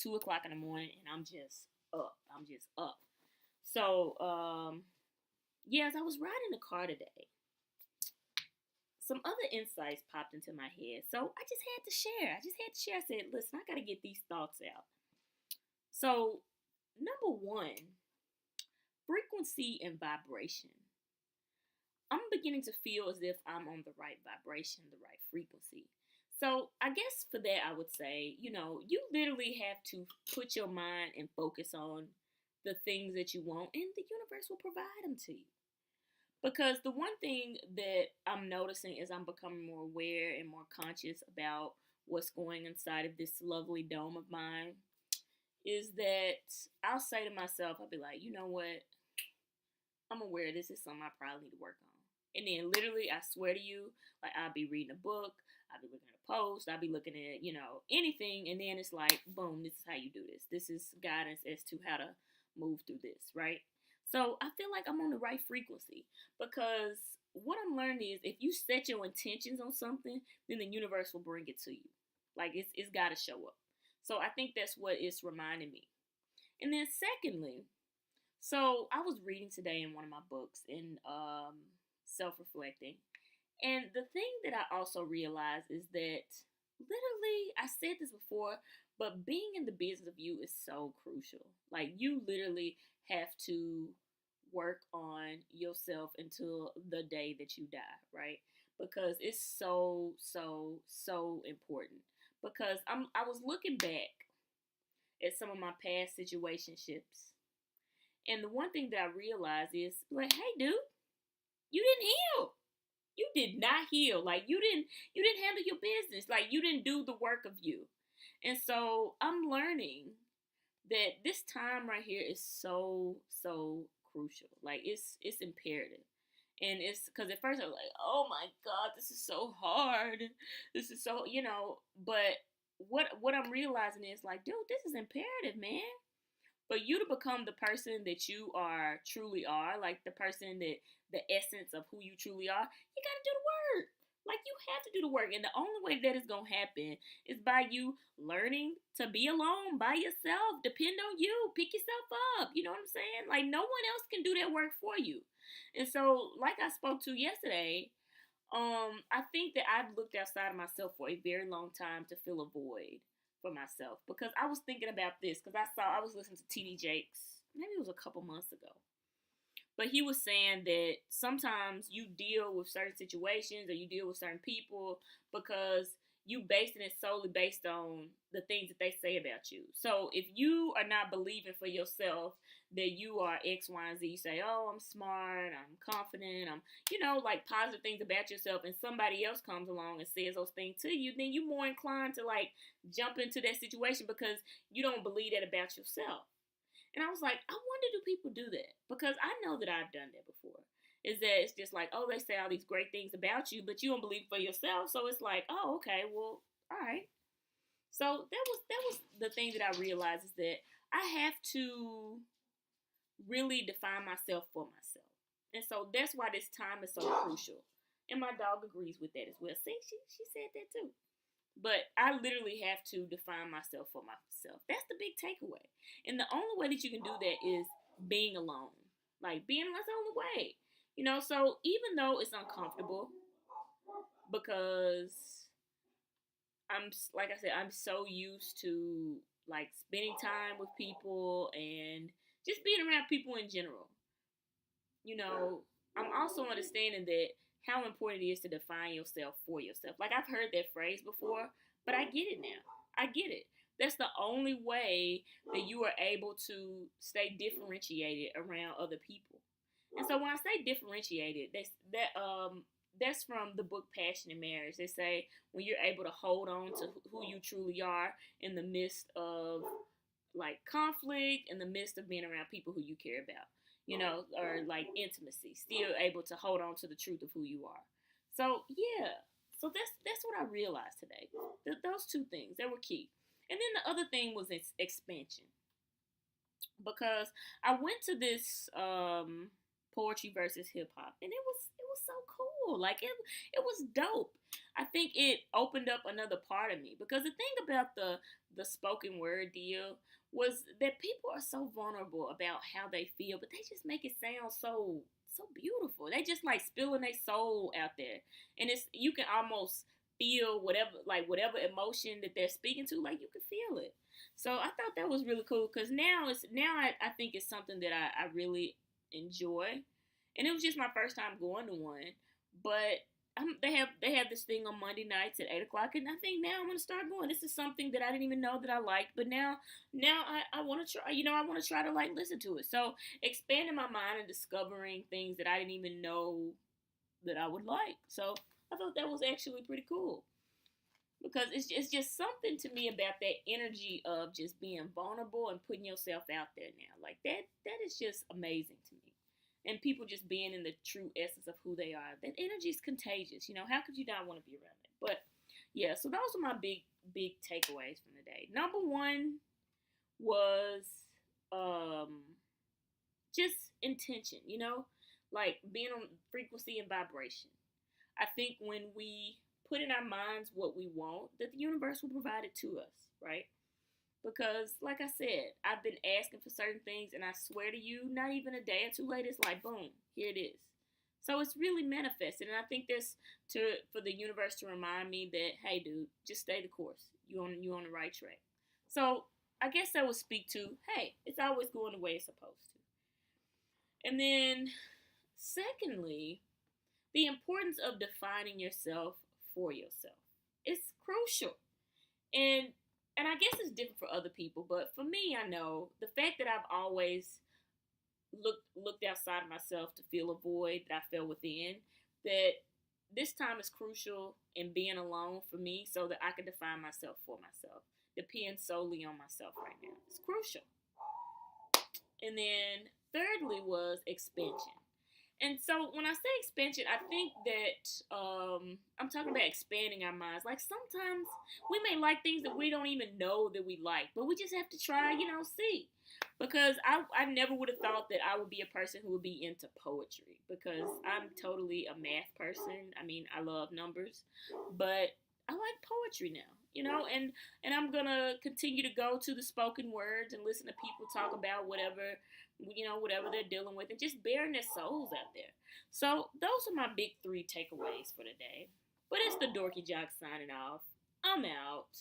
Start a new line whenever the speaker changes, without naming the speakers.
2 o'clock in the morning, and I'm just up. I'm just up. So, yeah, as I was riding the car today, some other insights popped into my head. So I just had to share. I said, listen, I got to get these thoughts out. So, number one, frequency and vibration. I'm beginning to feel as if I'm on the right vibration, the right frequency. So, I guess for that, I would say, you literally have to put your mind and focus on the things that you want, and the universe will provide them to you. Because the one thing that I'm noticing as I'm becoming more aware and more conscious about what's going inside of this lovely dome of mine is that I'll say to myself, I'll be like, you know what? I'm aware this is something I probably need to work on. And then literally, I swear to you, like I'll be reading a book, I'll be looking at a post, I'll be looking at, anything. And then it's like, boom, this is how you do this. This is guidance as to how to move through this, right? So I feel like I'm on the right frequency because what I'm learning is if you set your intentions on something, then the universe will bring it to you. Like it's got to show up. So I think that's what it's reminding me. And then secondly, so I was reading today in one of my books in self-reflecting, and the thing that I also realized is that literally, I said this before, but being in the business of you is so crucial. Like you literally have to work on yourself until the day that you die, right? Because it's so so so important. Because I was looking back at some of my past situationships, and the one thing that I realized is like, hey, dude, you didn't heal. You did not heal. Like you didn't handle your business. Like you didn't do the work of you. And so I'm learning that this time right here is so so crucial. Like it's imperative. And it's because at first I was like, oh my God, this is so hard. This is so, but what I'm realizing is like, dude, this is imperative, man. For you to become the person that you are truly are, like the person that the essence of who you truly are, you got to do the work. Like you have to do the work, and the only way that is gonna happen is by you learning to be alone by yourself. Depend on you. Pick yourself up. You know what I'm saying? Like no one else can do that work for you. And so, like I spoke to yesterday, I think that I've looked outside of myself for a very long time to fill a void for myself because I was thinking about this because I was listening to TD Jakes, maybe it was a couple months ago, but he was saying that sometimes you deal with certain situations or you deal with certain people because you basing it solely based on the things that they say about you. So if you are not believing for yourself that you are X, Y, and Z, you say, oh, I'm smart, I'm confident, I'm, like positive things about yourself, and somebody else comes along and says those things to you, then you're more inclined to like jump into that situation because you don't believe that about yourself. And I was like, I wonder do people do that? Because I know that I've done that before. Is that it's just like, oh, they say all these great things about you, but you don't believe for yourself. So it's like, oh, okay, well, all right. So that was the thing that I realized is that I have to really define myself for myself. And so that's why this time is so crucial. And my dog agrees with that as well. See, she said that too. But I literally have to define myself for myself. That's the big takeaway. And the only way that you can do that is being alone. Like being alone is the only way. So even though it's uncomfortable because like I said, I'm so used to like spending time with people and just being around people in general. I'm also understanding that how important it is to define yourself for yourself. Like I've heard that phrase before, but I get it now. I get it. That's the only way that you are able to stay differentiated around other people. And so when I say differentiated, that's from the book Passion and Marriage. They say when you're able to hold on to who you truly are in the midst of like conflict, in the midst of being around people who you care about, or like intimacy, still able to hold on to the truth of who you are. So yeah, so that's what I realized today. Those two things that were key, and then the other thing was expansion because I went to this poetry versus hip hop, and it was so cool. Like it was dope. I think it opened up another part of me because the thing about the spoken word deal was that people are so vulnerable about how they feel, but they just make it sound so beautiful. They just like spilling their soul out there, and it's you can almost feel whatever emotion that they're speaking to, like you can feel it. So I thought that was really cool because I think it's something that I really enjoy, and it was just my first time going to one, but they have this thing on Monday nights at 8 o'clock, and I think now I'm gonna start going. This is something that I didn't even know that I liked, but now I want to try. I want to try to like listen to it. So expanding my mind and discovering things that I didn't even know that I would like. So I thought that was actually pretty cool because it's just something to me about that energy of just being vulnerable and putting yourself out there now. Like that is just amazing to me. And people just being in the true essence of who they are. That energy is contagious. How could you not want to be around it? But yeah, so those are my big takeaways from the day. Number one was just intention, like being on frequency and vibration. I think when we put in our minds what we want, that the universe will provide it to us, right? Because, like I said, I've been asking for certain things, and I swear to you, not even a day or two later, it's like, boom, here it is. So it's really manifested, and I think this for the universe to remind me that, hey, dude, just stay the course. You on the right track. So I guess that would speak to, hey, it's always going the way it's supposed to. And then, secondly, the importance of defining yourself for yourself. It's crucial. And I guess it's different for other people, but for me, I know the fact that I've always looked outside of myself to fill a void that I felt within, that this time is crucial in being alone for me so that I can define myself for myself. Depend solely on myself right now. It's crucial. And then thirdly was expansion. And so when I say expansion, I think that I'm talking about expanding our minds. Like sometimes we may like things that we don't even know that we like, but we just have to try, see. Because I never would have thought that I would be a person who would be into poetry because I'm totally a math person. I mean, I love numbers, but I like poetry now, and I'm gonna continue to go to the spoken words and listen to people talk about whatever they're dealing with and just bearing their souls out there. So those are my big 3 takeaways for today. But it's the Dorky Jock signing off. I'm out.